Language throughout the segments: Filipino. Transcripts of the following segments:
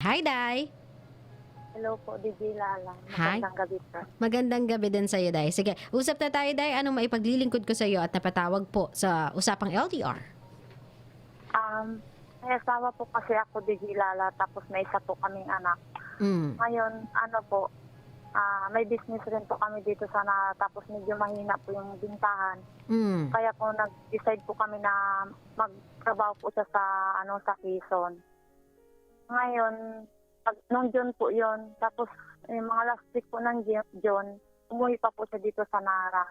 Hi, Day. Hello po, DJ Lala. Hi. Magandang gabi po. Magandang gabi din sa'yo, Day. Sige, usap na tayo, Day. Anong maipaglilingkod ko sa'yo at napatawag po sa usapang LDR? May asawa po kasi ako, DJ Lala, tapos may isa po kaming anak. Mm. Ngayon, may business rin po kami dito sana, tapos medyo mahina po yung bintahan. Mm. Kaya po nag-decide po kami na magtrabaho po siya sa Quezon. Ngayon, nung June po yun, tapos yung mga last week po ng June, umuwi pa po siya dito sa Nara.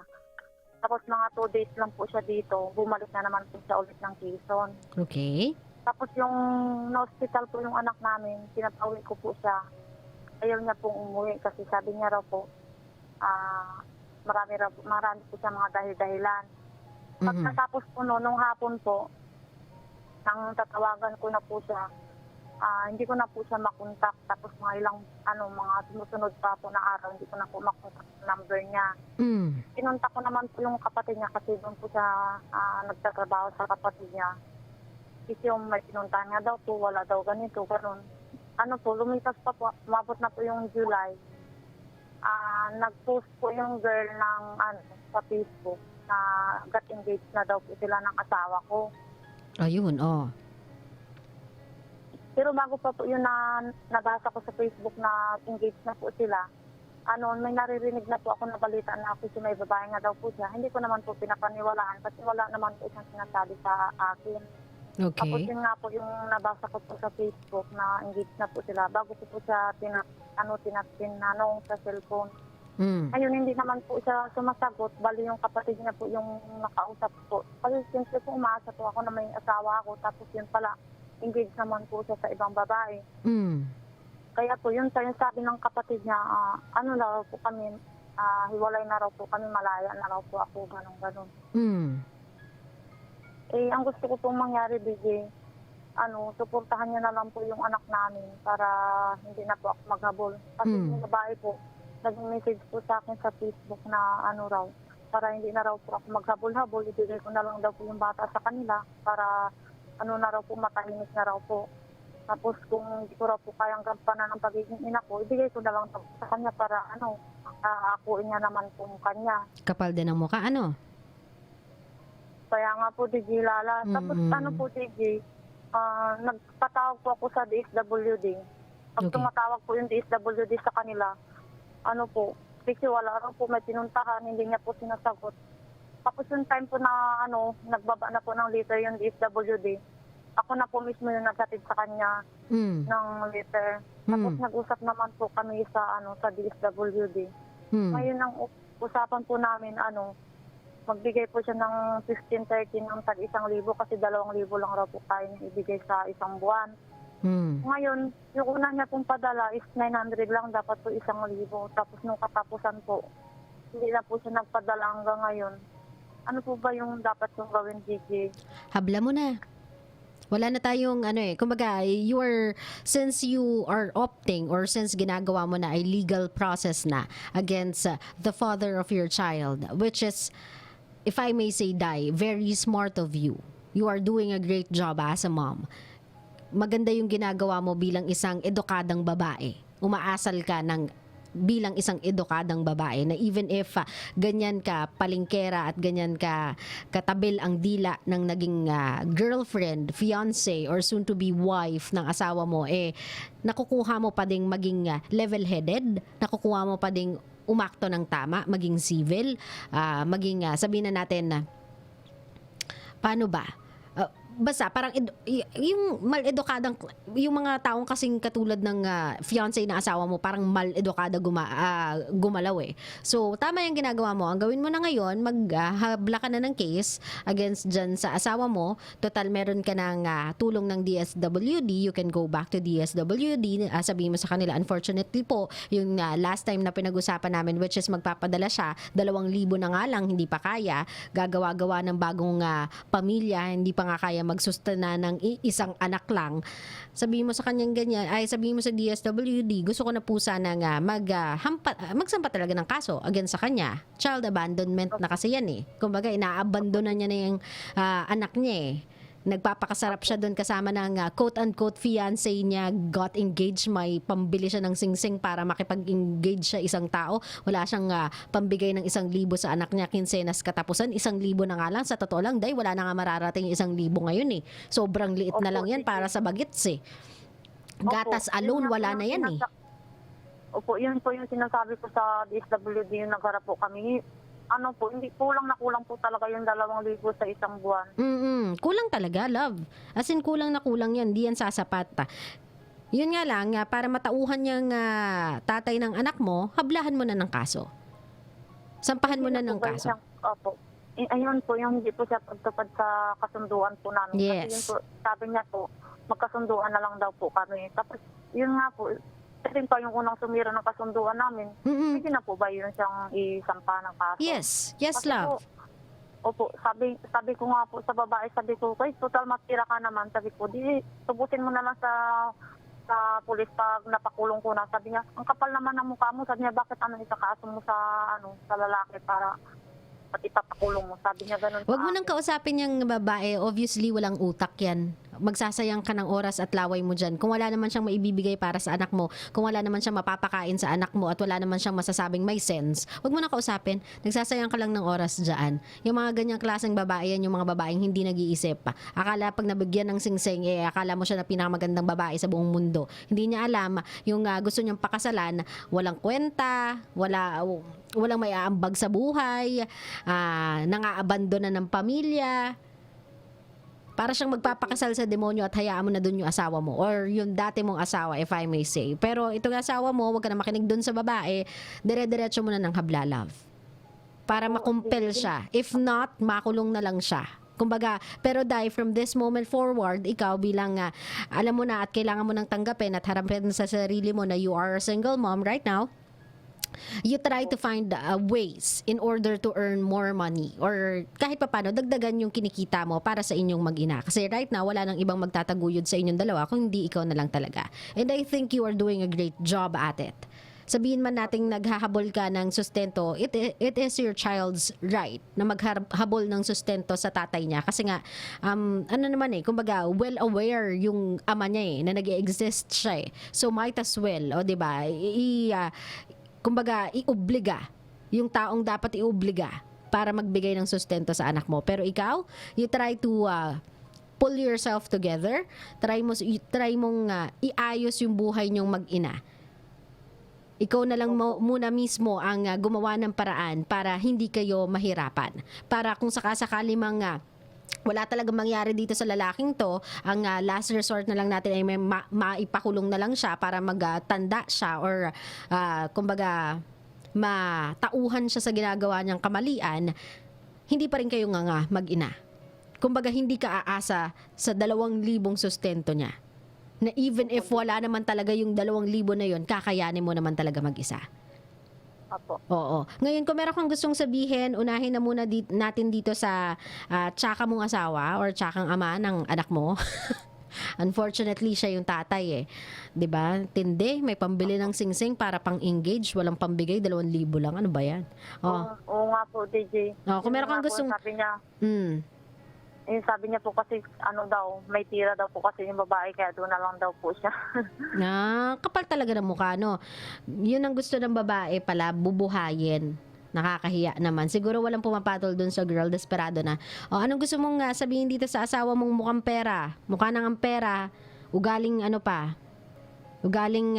Tapos mga 2 days lang po siya dito, bumalik na naman po siya ulit ng Quezon. Okay. Tapos yung na-hospital po yung anak namin, pinatawin ko po siya. Ayaw niya pong umuwi kasi sabi niya raw po, marami po siya mga dahilan. Pag Mhm. natapos po nung hapon po, nang tatawagan ko na po siya, hindi ko na po siya makontak. Tapos mga sumusunod pa po na araw, hindi ko na po makontak yung number niya. Mm. Pinunta ko naman po yung kapatid niya kasi doon po siya nagtatrabaho sa kapatid niya. Kasi yung may pinuntahan nga daw po, wala daw ganito, ganun. Lumipas pa po, umabot na po yung July. Nag-post po yung girl sa Facebook na got engaged na daw po sila ng asawa ko. Ayun, oh. Pero bago pa po yun na nabasa ko sa Facebook na engaged na po sila, may naririnig na po ako na balita na kasi may babae nga daw po siya. Hindi ko naman po pinapaniwalaan kasi wala naman po isang sinasabi sa akin. Tapos Okay. yun nga po yung nabasa ko po sa Facebook na engaged na po sila. Bago ko po siya tinatinanong sa cellphone. Mm. Ayun, hindi naman po siya sumasagot. Bali yung kapatid niya po yung nakausap po. Kasi siyempre po umaasa po ako na may asawa ako. Tapos yun pala, engaged naman po siya sa ibang babae. Mm. Kaya po yun sa yung sabi ng kapatid niya, raw po kami, hiwalay na raw po kami, malaya na raw po ako, ganun. Mm. Ang gusto ko pong mangyari, DJ, suportahan niya na lang po yung anak namin para hindi na po ako maghabol. Kasi yung babae po, nag-message po sa akin sa Facebook na para hindi na raw po ako maghabol-habol, ibigay ko na lang daw po yung bata sa kanila para na raw po, matahimik na raw po. Tapos kung hindi ko raw po kayang gampanan ng pagiging ina ko, ibigay ko na lang sa kanya para akuin niya naman po kanya. Kapal din ang mukha, ano? Kaya nga po, DJ Lala. Tapos po, DJ, nagpatawag po ako sa DSWD. Pag Okay. tumatawag po yung DSWD sa kanila, kasi wala raw po, may pinuntahan, hindi niya po sinasagot. Tapos yung time po na nagbaba na po ng letter yung DSWD, ako na po mismo yung naghatid sa kanya Mm. ng letter. Tapos nag-usap naman po kami sa DSWD. Mm. Ngayon ang usapan po namin, magbigay po siya ng 15-13 ng tag 1,000 kasi 2,000 lang raw po kaya niya ibigay sa isang buwan. Mm. Ngayon, yung una niya pong padala is 900 lang, dapat po 1,000. Tapos nung katapusan po, hindi na po siya nagpadala hanggang ngayon. Ano po ba yung dapat kong gawin, DJ? Habla mo na. Wala na tayong kumbaga, since you are opting or since ginagawa mo na ay legal process na against the father of your child, which is, if I may say, Day, very smart of you. You are doing a great job as a mom. Maganda yung ginagawa mo bilang isang edukadang babae. Umaasal ka bilang isang edukadang babae na even if ganyan ka palingkera at ganyan ka katabil ang dila ng naging girlfriend, fiance or soon to be wife ng asawa mo, nakukuha mo pa ding maging level-headed, nakukuha mo pa ding umakto ng tama, maging civil, maging sabihin na natin na paano ba? Basta parang yung mal-edukadang, yung mga taong kasing katulad ng fiancé na asawa mo, parang mal-edukada gumalaw eh. So tama yung ginagawa mo. Ang gawin mo na ngayon, maghabla ka na ng case against dyan sa asawa mo. Total meron ka ng tulong ng DSWD. You can go back to DSWD. Sabihin mo sa kanila, unfortunately po, yung last time na pinag-usapan namin, which is magpapadala siya, 2,000 na nga lang, hindi pa kaya. Gagawa-gawa ng bagong pamilya, hindi pa nga kaya magsustana ng isang anak lang. Sabihin mo sa kanyang ganyan, sabihin mo sa DSWD, gusto ko na po sana nga magsampa talaga ng kaso against sa kanya. Child abandonment na kasi yan eh. Kumbaga, inaabandona niya na yung anak niya eh. Nagpapakasarap siya doon kasama ng quote-unquote fiancé niya, got engaged, may pambili siya ng singsing para makipag-engage siya isang tao. Wala siyang pambigay ng 1,000 sa anak niya, kinsenas katapusan, 1,000 na nga lang. Sa totoo lang, dahil wala na nga mararating 1,000 ngayon eh. Sobrang liit na lang yan para sa bagets eh. Gatas Opo, alone, yun nga wala po na yung yan eh. Opo, yun po yung sinasabi ko sa DSWD yung nagharap po kami. Ano po, hindi kulang na kulang po talaga yung 2,000 sa isang buwan. Kulang talaga, love. As in, kulang na kulang yan. Di yan sasapat. Yun nga lang, para matauhan yung tatay ng anak mo, hablahan mo na ng kaso. Sampahan mo na ng po ba kaso. Opo. Ayun po, yung hindi po siya pagtupad sa kasunduan po namin. Yes. Kasi yun po, sabi niya po, magkasunduan na lang daw po kami. Tapos, yun nga po, kasi pa yung unang sumira ng kasunduan namin. Hindi na po ba yun siyang isampa ng kaso? Yes. Yes, Kasi love. Po, opo, sabi ko nga po sa babae, sabi ko, "Guys, total matira ka naman." Sabi ko, "Di, tubusin mo na lang sa pulis pag napakulong ko na." Sabi niya, "Ang kapal naman ng mukha mo." Sabi niya, "Bakit ikakaso mo sa lalaki para pati ipapakulong mo?" Sabi niya ganun. Huwag sa mo nang akin. kausapin yung babae. Obviously, walang utak yan. Magsasayang ka ng oras at laway mo dyan. Kung wala naman siyang maibibigay para sa anak mo, kung wala naman siyang mapapakain sa anak mo, at wala naman siyang masasabing may sense, huwag mo nang kausapin. Nagsasayang ka lang ng oras dyan. Yung mga ganyang klaseng babae yan, yung mga babaeng hindi nag-iisip pa. Akala pag nabigyan ng singsing, akala mo siya na pinakamagandang babae sa buong mundo. Hindi niya alam, yung gusto niyang pakasalan, walang kwenta, walang may aambag sa buhay, nang-aabandona ng pamilya. Para siyang magpapakasal sa demonyo at hayaan mo na dun yung asawa mo or yung dati mong asawa, if I may say. Pero itong asawa mo, wag ka na makinig dun sa babae, dire-diretso mo na ng habla, love. Para makumpel siya. If not, makulong na lang siya. Kumbaga, pero dahil from this moment forward, ikaw bilang, alam mo na at kailangan mo nang tanggapin at harapin sa sarili mo na you are a single mom right now, you try to find ways in order to earn more money or kahit papaano dagdagan yung kinikita mo para sa inyong mag-ina. Kasi right now, wala nang ibang magtataguyod sa inyong dalawa kung hindi ikaw na lang talaga. And I think you are doing a great job at it. Sabihin man nating naghahabol ka ng sustento, it is your child's right na maghabol ng sustento sa tatay niya. Kasi nga, ano naman kumbaga, well aware yung ama niya na nag-exist siya So might as well, o diba, kumbaga, iobliga yung taong dapat iobliga para magbigay ng sustento sa anak mo. Pero ikaw, you try to pull yourself together. Try mong iayos yung buhay niyong mag-ina. Ikaw na lang muna mismo ang gumawa ng paraan para hindi kayo mahirapan. Para kung sakasakali wala talagang mangyari dito sa lalaking to, ang last resort na lang natin ay may maipakulong na lang siya para magtanda siya or kumbaga matauhan siya sa ginagawa niyang kamalian, hindi pa rin kayo nga mag-ina. Kumbaga hindi ka aasa sa 2,000 sustento niya. Na even if wala naman talaga yung 2,000 na yun, kakayanin mo naman talaga mag-isa. Opo. Oo. Ngayon, kung meron kang gustong sabihin, unahin na muna natin dito sa tsaka mong asawa or tsakang ama ng anak mo. Unfortunately, siya yung tatay 'Di ba? Tindi, may pambili ng singsing para pang-engage, walang pambigay, 2,000 lang. Ano ba yan? Oo nga po, DJ. Kung meron kang gustong... Sabi niya, sabi niya po kasi may tira daw po kasi yung babae kaya doon na lang daw po siya. Kapal talaga ng mukha, no? Yun ang gusto ng babae pala, bubuhayin. Nakakahiya naman. Siguro walang pumapatol dun sa girl, desperado na. Anong gusto mong sabihin dito sa asawa mong mukhang pera? Mukha ng pera, ugaling ugaling,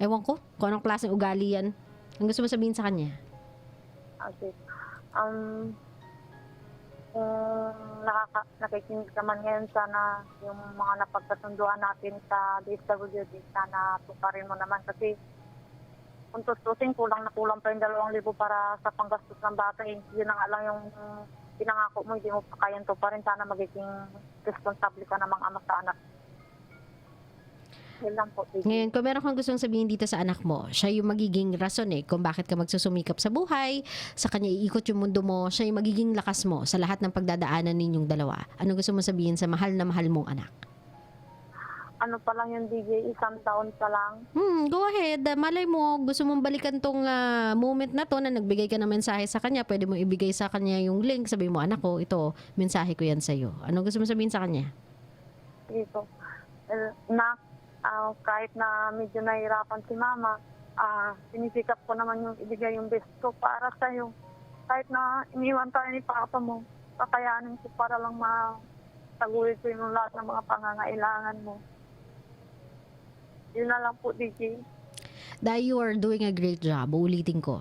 ewan ko, kung anong klaseng ugali yan. Ang gusto mo sabihin sa kanya? Okay. Nakikinig naman ngayon, sana yung mga napagkasunduan natin sa DSWD, sana tuparin mo naman kasi kung tustusin, kulang na kulang pa yung 2,000 para sa panggastos ng bata. Yun na nga lang yung pinangako mo, hindi mo pa kayang tuparin. Sana magiging responsable ka namang ama sa anak. Yun lang po. Ngayon, kung meron kang gustong sabihin dito sa anak mo, siya yung magiging rason kung bakit ka magsusumikap sa buhay, sa kanya iikot yung mundo mo, siya yung magiging lakas mo sa lahat ng pagdadaanan ninyong dalawa. Ano gusto mo sabihin sa mahal na mahal mong anak? ano pa lang yung DJ, 1 taon pa lang. Go ahead. Malay mo, gusto mong balikan tong moment na to na nagbigay ka ng mensahe sa kanya. Pwede mo ibigay sa kanya yung link. Sabi mo, anak ko, ito, mensahe ko yan sa'yo. Ano gusto mo sabihin sa kanya? Sige po. Na, kahit na medyo nahihirapan si mama, sinisikap ko naman yung ibigay yung best ko para sa'yo. Kahit na iniwan tayo ni papa mo, kakayanin ko para lang matagulid ko yung lahat ng mga pangangailangan mo. Yun na lang po, DJ. Dahil you are doing a great job, uulitin ko.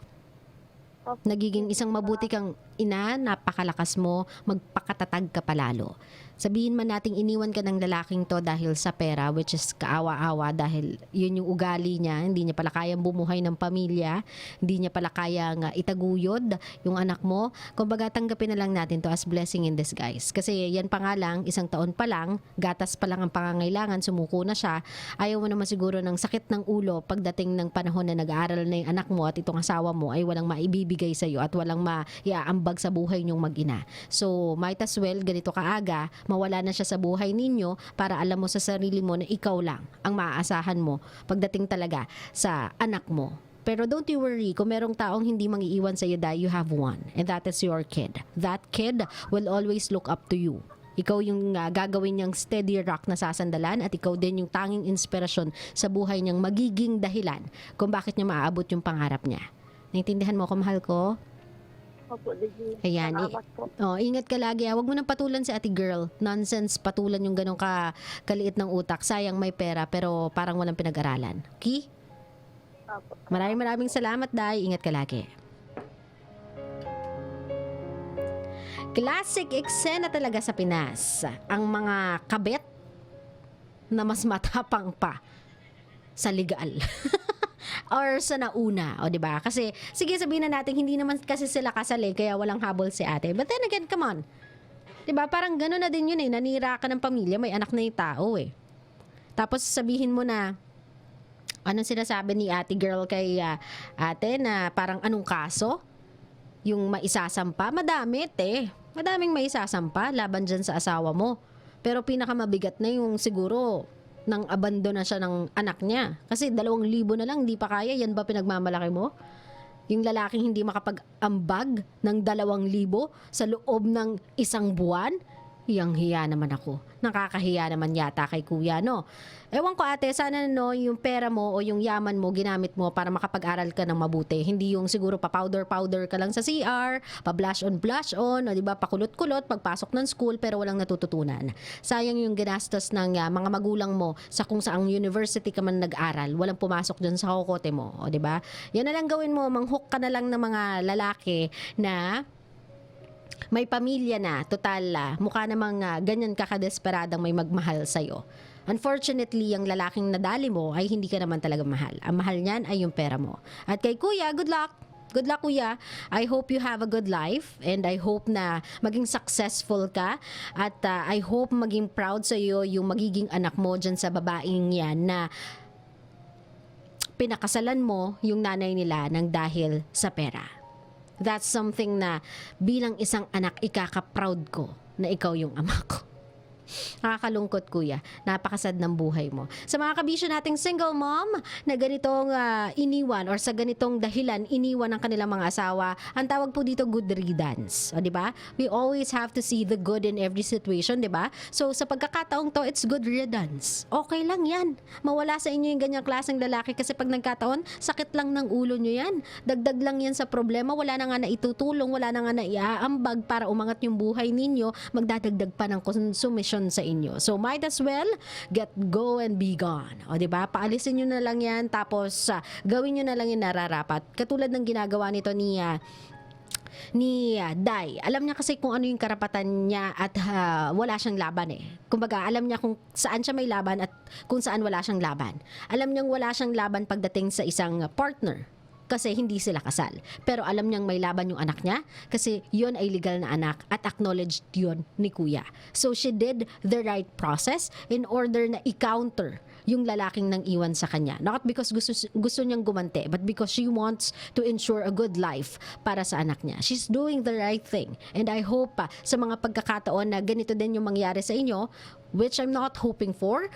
Nagiging isang mabuti kang ina, napakalakas mo, magpakatatag ka palalo. Sabihin man nating iniwan ka ng lalaking to dahil sa pera, which is kaawa-awa dahil yun yung ugali niya, hindi niya pala kayang bumuhay ng pamilya, hindi niya pala kayang itaguyod yung anak mo. Kumbaga tanggapin na lang natin to as blessing in disguise. Kasi yan pa nga lang, 1 taon pa lang, gatas pa lang ang pangangailangan, sumuko na siya. Ayaw mo naman siguro ng sakit ng ulo pagdating ng panahon na nag-aaral na yung anak mo at itong asawa mo ay walang maibibigay sa'yo at walang maiaambag sa buhay niyong mag-ina. So, might as well, ganito kaaga, mawala na siya sa buhay ninyo para alam mo sa sarili mo na ikaw lang ang maaasahan mo pagdating talaga sa anak mo. Pero don't you worry, kung merong taong hindi mangiiwan sa iyo, you have one. And that is your kid. That kid will always look up to you. Ikaw yung gagawin niyang steady rock na sasandalan at ikaw din yung tanging inspirasyon sa buhay niyang magiging dahilan kung bakit niya maaabot yung pangarap niya. Naintindihan mo ako, mahal ko? Opo, DJ. Ayan. Salamat po. Ingat ka lagi. Huwag mo nang patulan si ate girl. Nonsense, patulan yung ganong kaliit ng utak. Sayang may pera pero parang walang pinag-aralan. Okay? Opo. Maraming salamat, Day. Ingat ka lagi. Classic eksena talaga sa Pinas. Ang mga kabet na mas matapang pa sa legal. Or sa nauna, o 'di ba? Kasi sige, sabihin na natin hindi naman kasi sila kasali kaya walang habol si ate. But then again, come on. 'Di ba? Parang gano'n na din 'yun eh. Nanira ka ng pamilya, may anak na 'yung tao eh. Tapos sabihin mo na anong sinasabi ni ate girl kay ate na parang anong kaso? Yung maisasampa, madami eh. Madaming maisasampa laban dyan sa asawa mo. Pero pinakamabigat na yung siguro nang abandon na siya ng anak niya. Kasi 2,000 na lang, hindi pa kaya. Yan ba pinagmamalaki mo? Yung lalaking hindi makapag-ambag ng 2,000 sa loob ng 1 buwan? Yang hiya naman ako. Nakakahiya naman yata kay kuya, no? Ewan ko ate, sana no, yung pera mo o yung yaman mo, ginamit mo para makapag-aral ka ng mabuti. Hindi yung siguro pa-powder ka lang sa CR, pa-blush on, o diba, pakulot-kulot, pagpasok ng school, pero walang natututunan. Sayang yung ginastos ng mga magulang mo sa kung saang university ka man nag-aral. Walang pumasok dyan sa kokote mo, o diba? Yan na lang gawin mo, manghook ka na lang ng mga lalaki na may pamilya na, total, mukha namang ganyan ka kadesperadang may magmahal sa'yo. Unfortunately, ang lalaking nadali mo ay hindi ka naman talaga mahal. Ang mahal niyan ay yung pera mo. At kay kuya, good luck! Good luck, kuya. I hope you have a good life and I hope na maging successful ka at I hope maging proud sa iyo yung magiging anak mo dyan sa babaeng yan na pinakasalan mo yung nanay nila ng dahil sa pera. That's something na bilang isang anak, ikaka-proud ko na ikaw yung ama ko. Nakakalungkot kuya, napakasad ng buhay mo. Sa mga kabisyo nating single mom na ganitong iniwan or sa ganitong dahilan iniwan ng kanilang mga asawa, ang tawag po dito good riddance. O di ba? We always have to see the good in every situation, di ba? So sa pagkakataong to, it's good riddance. Okay lang yan. Mawala sa inyo yung ganyang klaseng lalaki kasi pag nagkataon, sakit lang ng ulo nyo yan. Dagdag lang yan sa problema, wala na nga na itutulong, wala na nga na iaambag para umangat yung buhay ninyo, magdadagdag pa ng konsumisyon sa inyo. So might as well go and be gone. O di ba? Paalisin niyo na lang 'yan tapos gawin niyo na lang 'yung nararapat. Katulad ng ginagawa nito ni Day. Alam niya kasi kung ano yung karapatan niya at wala siyang laban eh. Kumbaga, alam niya kung saan siya may laban at kung saan wala siyang laban. Alam niyang wala siyang laban pagdating sa isang partner kasi hindi sila kasal. Pero alam niyang may laban yung anak niya kasi yun ay legal na anak at acknowledged yun ni kuya. So she did the right process in order na i-counter yung lalaking nang iwan sa kanya. Not because gusto niyang gumante, but because she wants to ensure a good life para sa anak niya. She's doing the right thing. And I hope sa mga pagkakataon na ganito din yung mangyari sa inyo, which I'm not hoping for,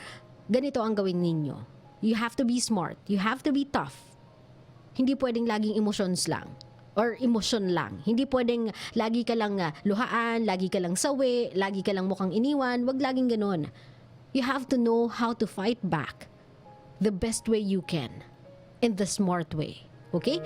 ganito ang gawin ninyo. You have to be smart. You have to be tough. Hindi pwedeng laging emotions lang or emosyon lang. Hindi pwedeng lagi ka lang luhaan, lagi ka lang sawi, lagi ka lang mukhang iniwan. Wag laging ganun. You have to know how to fight back the best way you can in the smart way. Okay?